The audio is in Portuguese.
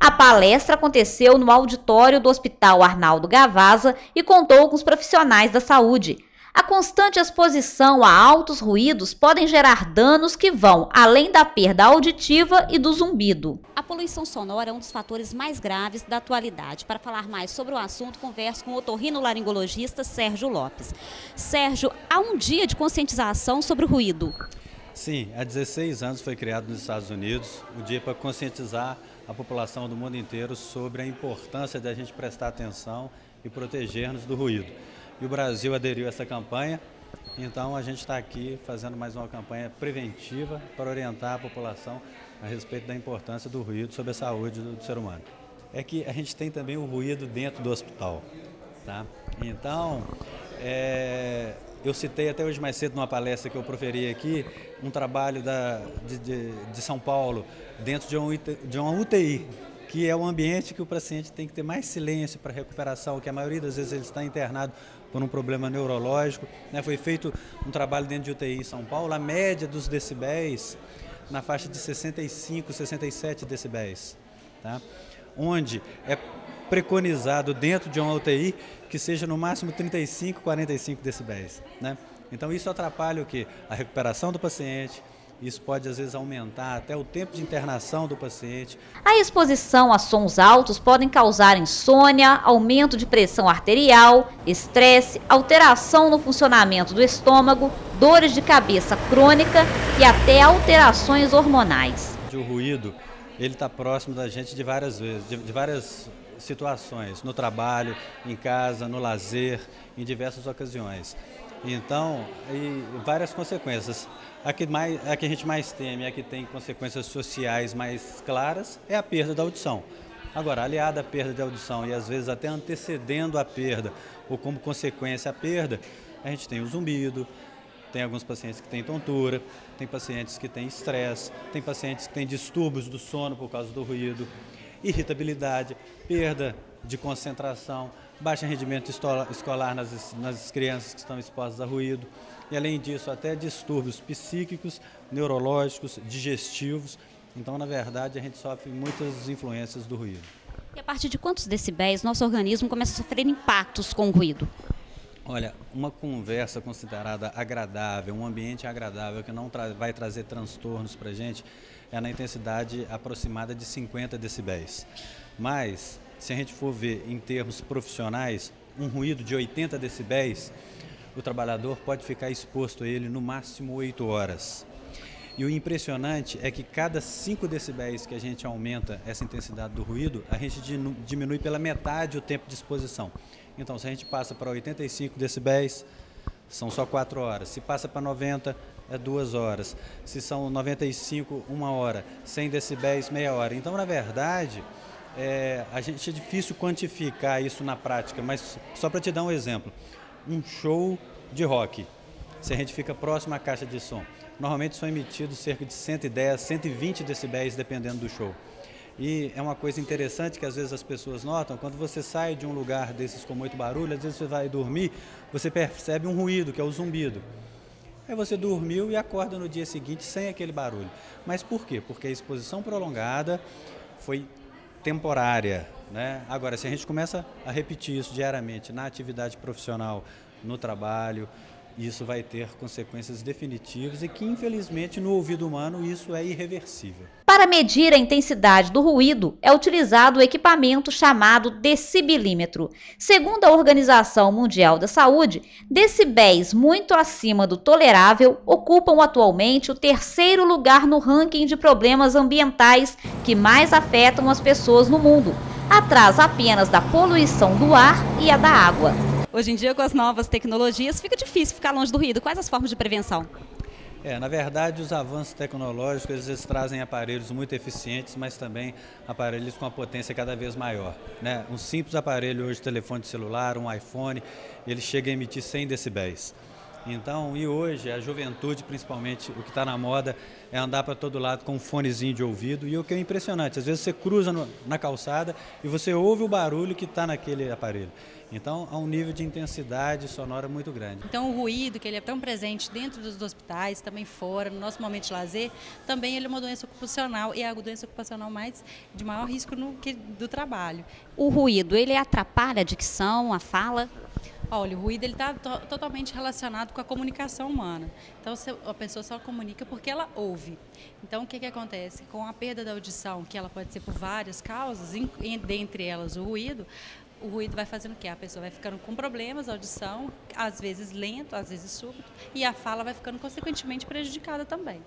A palestra aconteceu no auditório do Hospital Arnaldo Gavazza e contou com os profissionais da saúde. A constante exposição a altos ruídos podem gerar danos que vão além da perda auditiva e do zumbido. A poluição sonora é um dos fatores mais graves da atualidade. Para falar mais sobre o assunto, converso com o otorrinolaringologista Sérgio Lopes. Sérgio, há um dia de conscientização sobre o ruído? Sim, há 16 anos foi criado nos Estados Unidos o dia para conscientizar a população do mundo inteiro sobre a importância de a gente prestar atenção e proteger-nos do ruído. E o Brasil aderiu a essa campanha, então a gente está aqui fazendo mais uma campanha preventiva para orientar a população a respeito da importância do ruído sobre a saúde do ser humano. É que a gente tem também o ruído dentro do hospital, tá? Então, eu citei até hoje mais cedo numa palestra que eu proferi aqui, um trabalho de São Paulo dentro de uma UTI, que é um ambiente que o paciente tem que ter mais silêncio para recuperação, que a maioria das vezes ele está internado por um problema neurológico. Foi feito um trabalho dentro de UTI em São Paulo, a média dos decibéis na faixa de 65, 67 decibéis, tá? Onde é preconizado dentro de uma UTI que seja no máximo 35, 45 decibéis, né? Então isso atrapalha o quê? A recuperação do paciente. Isso pode, às vezes, aumentar até o tempo de internação do paciente. A exposição a sons altos podem causar insônia, aumento de pressão arterial, estresse, alteração no funcionamento do estômago, dores de cabeça crônica e até alterações hormonais. O ruído, ele está próximo da gente de várias vezes, de várias situações, no trabalho, em casa, no lazer, em diversas ocasiões. Então, várias consequências. A que a gente mais teme, a que tem consequências sociais mais claras, é a perda da audição. Agora, aliada à perda de audição e às vezes até antecedendo a perda, ou como consequência a perda, a gente tem o zumbido, tem alguns pacientes que têm tontura, tem pacientes que têm estresse, tem pacientes que têm distúrbios do sono por causa do ruído, irritabilidade, perda de concentração, baixo rendimento escolar nas crianças que estão expostas a ruído. E, além disso, até distúrbios psíquicos, neurológicos, digestivos. Então, na verdade, a gente sofre muitas influências do ruído. E a partir de quantos decibéis nosso organismo começa a sofrer impactos com o ruído? Olha, uma conversa considerada agradável, um ambiente agradável que não vai trazer transtornos para a gente, é na intensidade aproximada de 50 decibéis. Mas, se a gente for ver em termos profissionais, um ruído de 80 decibéis, o trabalhador pode ficar exposto a ele no máximo 8 horas. E o impressionante é que cada 5 decibéis que a gente aumenta essa intensidade do ruído, a gente diminui pela metade o tempo de exposição. Então, se a gente passa para 85 decibéis, são só 4 horas. Se passa para 90, é 2 horas. Se são 95, 1 hora. 100 decibéis, meia hora. Então, na verdade, a gente é difícil quantificar isso na prática, mas só para te dar um exemplo. Um show de rock, se a gente fica próximo à caixa de som, normalmente são emitidos cerca de 110, 120 decibéis, dependendo do show. E é uma coisa interessante que às vezes as pessoas notam, quando você sai de um lugar desses com muito barulho, às vezes você vai dormir, você percebe um ruído, que é o zumbido. Aí você dormiu e acorda no dia seguinte sem aquele barulho. Mas por quê? Porque a exposição prolongada foi temporária, né? Agora, se a gente começa a repetir isso diariamente na atividade profissional, no trabalho, isso vai ter consequências definitivas e que, infelizmente, no ouvido humano, isso é irreversível. Para medir a intensidade do ruído, é utilizado o equipamento chamado decibilímetro. Segundo a Organização Mundial da Saúde, decibéis muito acima do tolerável ocupam atualmente o 3º lugar no ranking de problemas ambientais que mais afetam as pessoas no mundo, atrás apenas da poluição do ar e a da água. Hoje em dia, com as novas tecnologias, fica difícil ficar longe do ruído. Quais as formas de prevenção? Na verdade, os avanços tecnológicos eles trazem aparelhos muito eficientes, mas também aparelhos com a potência cada vez maior, né? Um simples aparelho hoje, telefone celular, um iPhone, ele chega a emitir 100 decibéis. Então, e hoje a juventude, principalmente, o que está na moda é andar para todo lado com um fonezinho de ouvido. E o que é impressionante, às vezes você cruza na calçada e você ouve o barulho que está naquele aparelho. Então, há um nível de intensidade sonora muito grande. Então, o ruído, que ele é tão presente dentro dos hospitais, também fora, no nosso momento de lazer, também ele é uma doença ocupacional e é a doença ocupacional de maior risco do trabalho. O ruído, ele atrapalha a dicção, a fala? Olha, o ruído está totalmente relacionado com a comunicação humana. Então, a pessoa só comunica porque ela ouve. Então, o que acontece? Com a perda da audição, que ela pode ser por várias causas, dentre elas o ruído vai fazendo o quê? A pessoa vai ficando com problemas, audição, às vezes lento, às vezes súbito, e a fala vai ficando consequentemente prejudicada também.